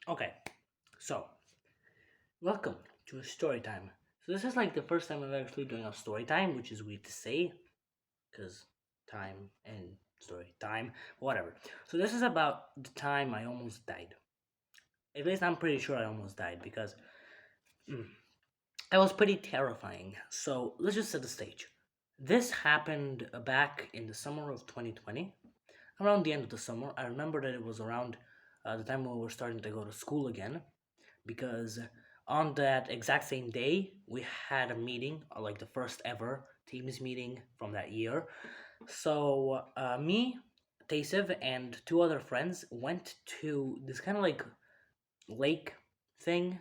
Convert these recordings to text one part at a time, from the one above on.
Okay, so welcome to a story time. So this is like the first time I'm actually doing a story time, which is weird to say, because time and story time, whatever. So this is about the time I almost died. At least I'm pretty sure I almost died because mm, it was pretty terrifying. So let's just set the stage. This happened back in the summer of 2020, around the end of the summer. I remember that it was around the time when we were starting to go to school again because on that exact same day we had a meeting, like the first ever teams meeting from that year. So me, Tasev, and two other friends went to this kind of like lake thing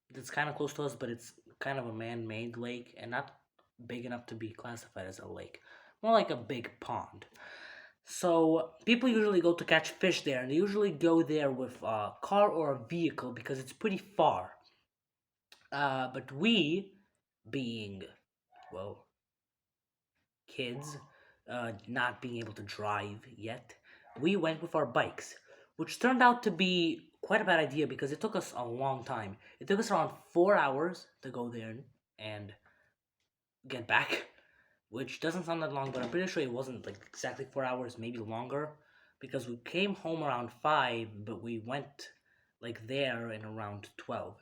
that's kind of close to us, but it's kind of a man-made lake and not big enough to be classified as a lake, more like a big pond. So people usually go to catch fish there, and they usually go there with a car or a vehicle because it's pretty far. But we, being, well, kids, not being able to drive yet, we went with our bikes, which turned out to be quite a bad idea because it took us a long time. It took us around 4 hours to go there and get back, which doesn't sound that long, but I'm pretty sure it wasn't like exactly 4 hours, maybe longer, because we came home around 5, but we went like there in around 12.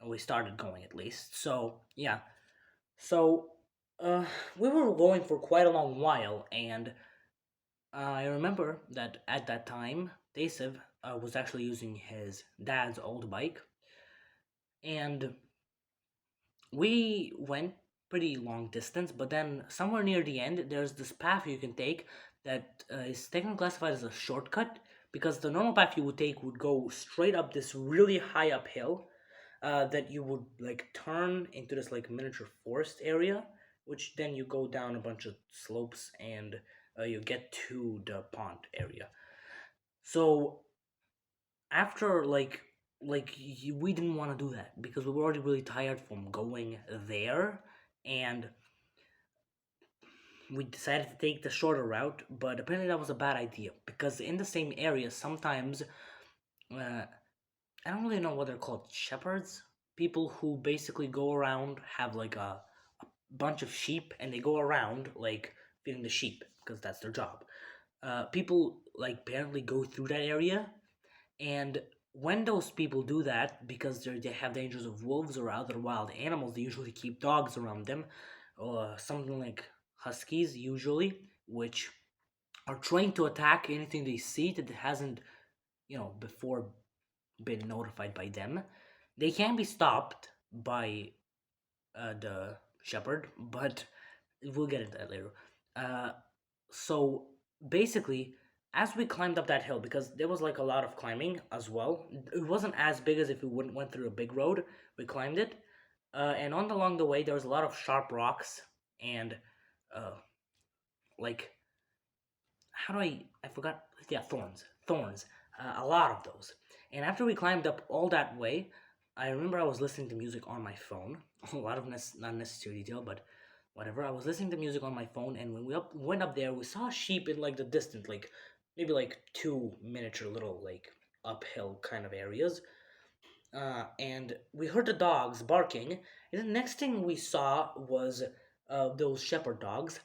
And we started going at least. So, yeah, So, uh, we were going for quite a long while, and I remember that at that time, Dasev was actually using his dad's old bike, and we went pretty long distance. But then, somewhere near the end, there's this path you can take that is technically classified as a shortcut because the normal path you would take would go straight up this really high uphill that you would like turn into this like miniature forest area, which then you go down a bunch of slopes and you get to the pond area. So after we didn't want to do that because we were already really tired from going there, and we decided to take the shorter route. But apparently that was a bad idea because in the same area sometimes uh, I don't really know what they're called, shepherds, people who basically go around, have like a bunch of sheep, and they go around like feeding the sheep because that's their job. People like apparently go through that area, and when those people do that, because they have dangers of wolves or other wild animals, they usually keep dogs around them, or something like huskies usually, which are trained to attack anything they see that hasn't, before been notified by them. They can be stopped by the shepherd, but we'll get into that later. Uh, so basically, as we climbed up that hill, because there was like a lot of climbing as well, it wasn't as big as if we went through a big road. We climbed it, and on along the way there was a lot of sharp rocks and uh, like how do I forgot? Yeah, thorns, a lot of those. And after we climbed up all that way, I remember I was listening to music on my phone. A lot of not necessary detail, but whatever. I was listening to music on my phone, and when went up there, we saw sheep in like the distance, like maybe like two miniature little like uphill kind of areas. And we heard the dogs barking, and the next thing we saw was those shepherd dogs,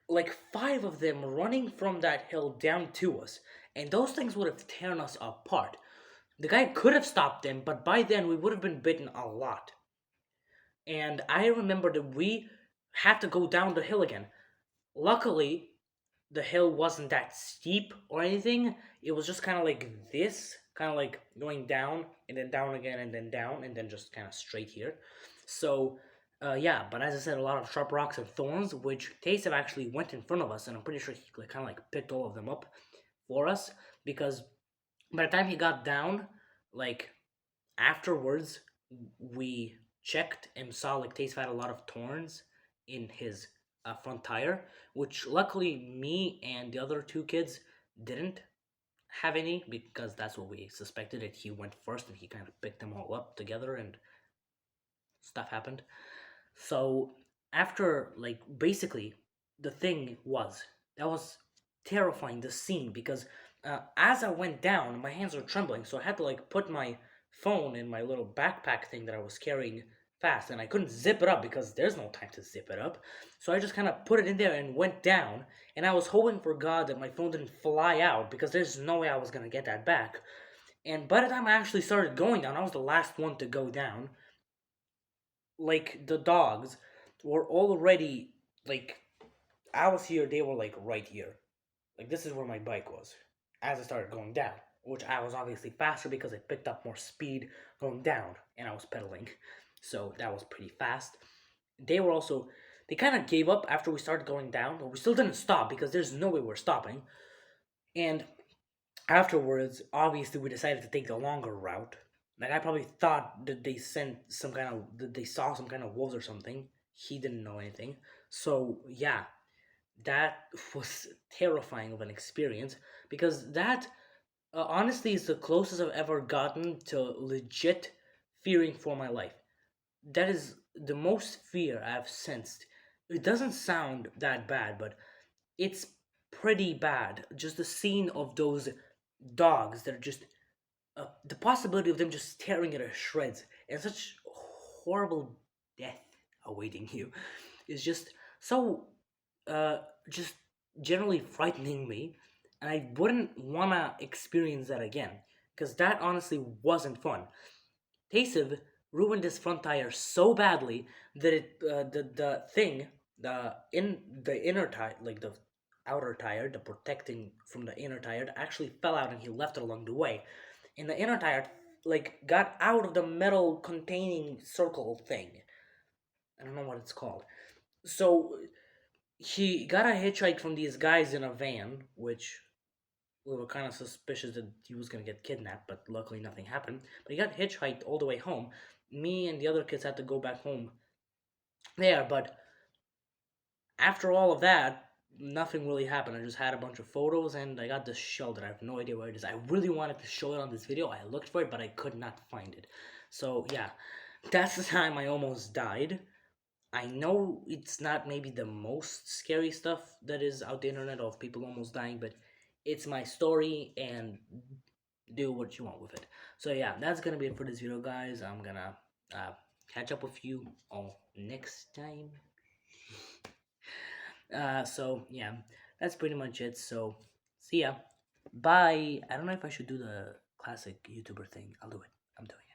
like five of them running from that hill down to us, and those things would have torn us apart. The guy could have stopped them, but by then we would have been bitten a lot. And I remember that we had to go down the hill again. Luckily, the hill wasn't that steep or anything. It was just kind of like this, kind of like going down and then down again and then down and then just kind of straight here. So, yeah, but as I said, a lot of sharp rocks and thorns, which Tasev actually went in front of us, and I'm pretty sure he like, kind of like picked all of them up for us because by the time he got down, like afterwards, we checked and saw like Tasev had a lot of thorns in his front tire, which luckily me and the other two kids didn't have any because that's what we suspected. That he went first and he kind of picked them all up together and stuff happened. So after basically the thing was that was terrifying, the scene, because As I went down, my hands were trembling, so I had to like put my phone in my little backpack thing that I was carrying fast, and I couldn't zip it up because there's no time to zip it up. So I just kind of put it in there and went down, and I was hoping for God that my phone didn't fly out because there's no way I was gonna get that back. And by the time I actually started going down, I was the last one to go down. Like the dogs were already like I was here, they were like right here. Like this is where my bike was as I started going down, which I was obviously faster because I picked up more speed going down and I was pedaling. So that was pretty fast. They were also they kind of gave up after we started going down, but we still didn't stop because there's no way we're stopping. And afterwards, obviously we decided to take the longer route. Like I probably thought that they sent some kind of that they saw some kind of wolves or something. He didn't know anything. So yeah, that was terrifying of an experience because that honestly is the closest I've ever gotten to legit fearing for my life. That is the most fear I've sensed. It doesn't sound that bad, but it's pretty bad. Just the scene of those dogs that are just the possibility of them just tearing it to shreds and such horrible death awaiting you is just so uh just generally frightening me, and I wouldn't wanna experience that again because that honestly wasn't fun. Tasiv ruined his front tire so badly that the thing the inner tire, like the outer tire, the protecting from the inner tire, actually fell out and he left it along the way. And the inner tire like got out of the metal containing circle thing. I don't know what it's called. So he got a hitchhike from these guys in a van, which we were kind of suspicious that he was gonna get kidnapped, but luckily nothing happened. But he got hitchhiked all the way home. Me and the other kids had to go back home there, but after all of that, nothing really happened. I just had a bunch of photos and I got this shell that I have no idea where it is. I really wanted to show it on this video. I looked for it, but I could not find it. So yeah, that's the time I almost died. I know it's not maybe the most scary stuff that is out the internet of people almost dying, but it's my story and do what you want with it. So yeah, that's gonna be it for this video, guys. I'm gonna catch up with you all next time. So yeah, that's pretty much it. So see ya. Bye. I don't know if I should do the classic YouTuber thing. I'll do it. I'm doing it.